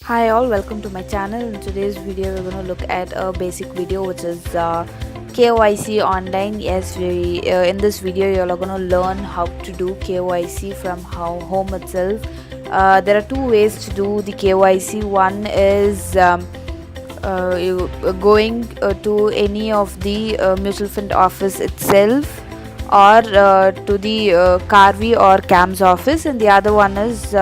Hi all, welcome to my channel. In today's video we're going to look at a basic video which is KYC online. Yes, in this video you're going to learn how to do KYC from home itself. There are two ways to do the KYC. One is you going to any of the mutual fund office itself, or to the Carvi or CAMS office, and the other one is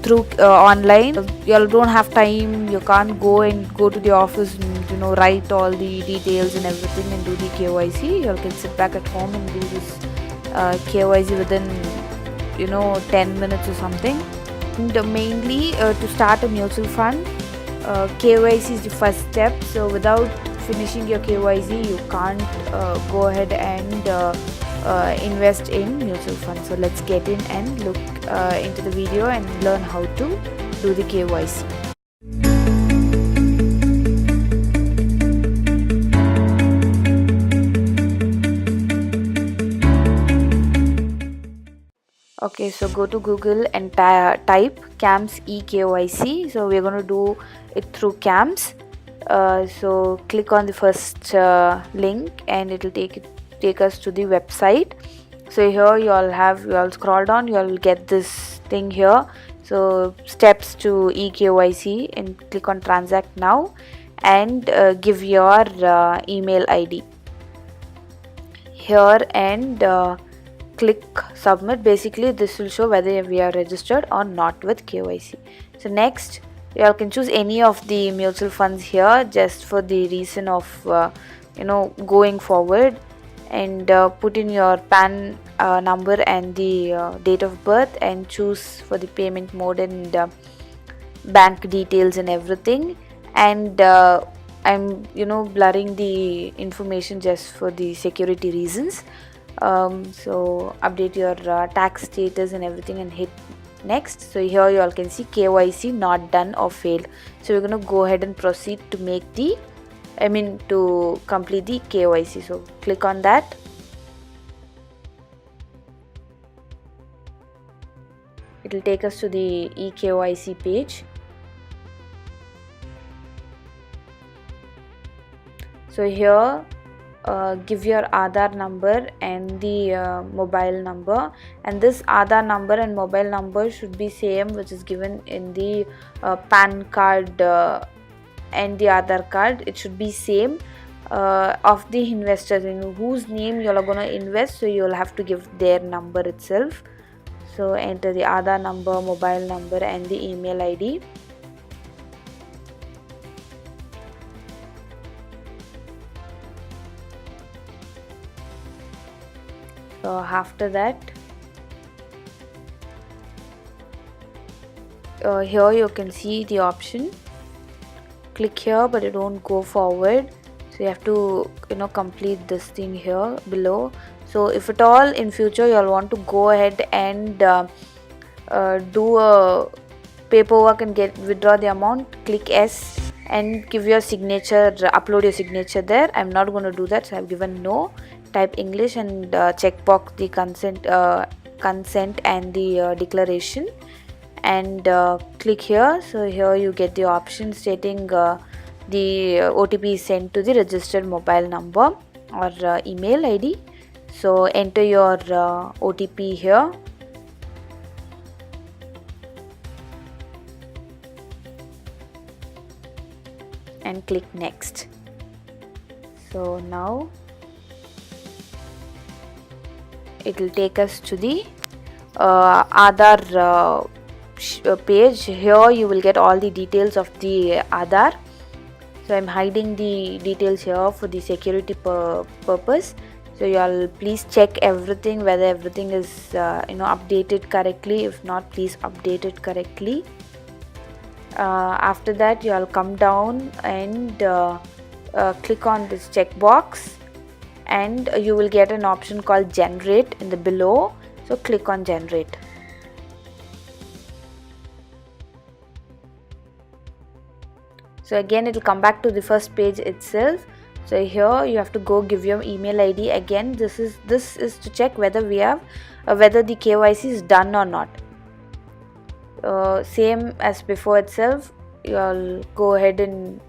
through online. You don't have time, you can't go to the office and write all the details and everything and do the KYC. You can sit back at home and do this KYC within 10 minutes or something. And mainly to start a mutual fund, KYC is the first step. So without finishing your KYC you can't go ahead and invest in mutual funds. So let's get in and look into the video and learn how to do the KYC. Okay, so go to Google and type CAMS eKYC. So we're going to do it through CAMS. So click on the first link and it will take us to the website. So here you'll scroll down, you'll get this thing here. So steps to eKYC, and click on transact now and give your email ID here and click submit. Basically this will show whether we are registered or not with KYC. So next you all can choose any of the mutual funds here, just for the reason of going forward, and put in your PAN number and the date of birth and choose for the payment mode and bank details and everything. And I'm blurring the information just for the security reasons. So update your tax status and everything and hit next. So here you all can see KYC not done or failed. So we're going to go ahead and proceed to to complete the KYC. So click on that. It will take us to the eKYC page. So here give your Aadhaar number and the mobile number, and this Aadhaar number and mobile number should be same which is given in the PAN card and the Aadhaar card. It should be same of the investors in whose name you are going to invest. So you will have to give their number itself. So enter the Aadhaar number, mobile number and the email ID. So after that here you can see the option, click here but it won't go forward. So you have to complete this thing here below. So if at all in future you all want to go ahead and do a paperwork and withdraw the amount, click S and give your signature, upload your signature there. I'm not going to do that, so I've given no. Type English and check box the consent and the declaration and click here. So here you get the option stating the OTP is sent to the registered mobile number or email ID. So enter your OTP here. And click next. So now it will take us to the Aadhaar page. Here you will get all the details of the Aadhaar. So I'm hiding the details here for the security purpose. So you all please check everything, whether everything is updated correctly. If not, please update it correctly. After that you all come down and click on this checkbox, and you will get an option called generate in the below. So click on generate. So again it will come back to the first page itself. So here you have to go give your email ID again. This is to check whether we have whether the KYC is done or not. same as before itself, you'll go ahead and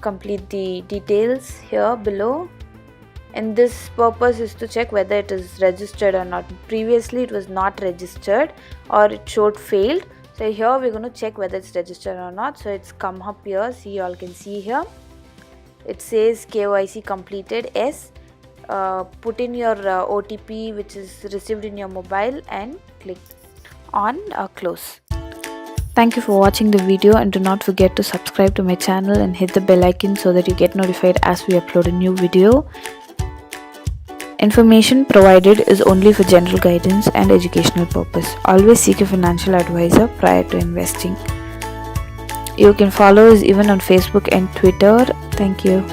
complete the details here below. And this purpose is to check whether it is registered or not. Previously it was not registered or it showed failed, so here we're going to check whether it's registered or not. So it's come up here, see, you all can see here it says KYC completed. Yes, put in your OTP which is received in your mobile and click on close. Thank you for watching the video, and do not forget to subscribe to my channel and hit the bell icon so that you get notified as we upload a new video. Information provided is only for general guidance and educational purpose. Always seek a financial advisor prior to investing. You can follow us even on Facebook and Twitter. Thank you.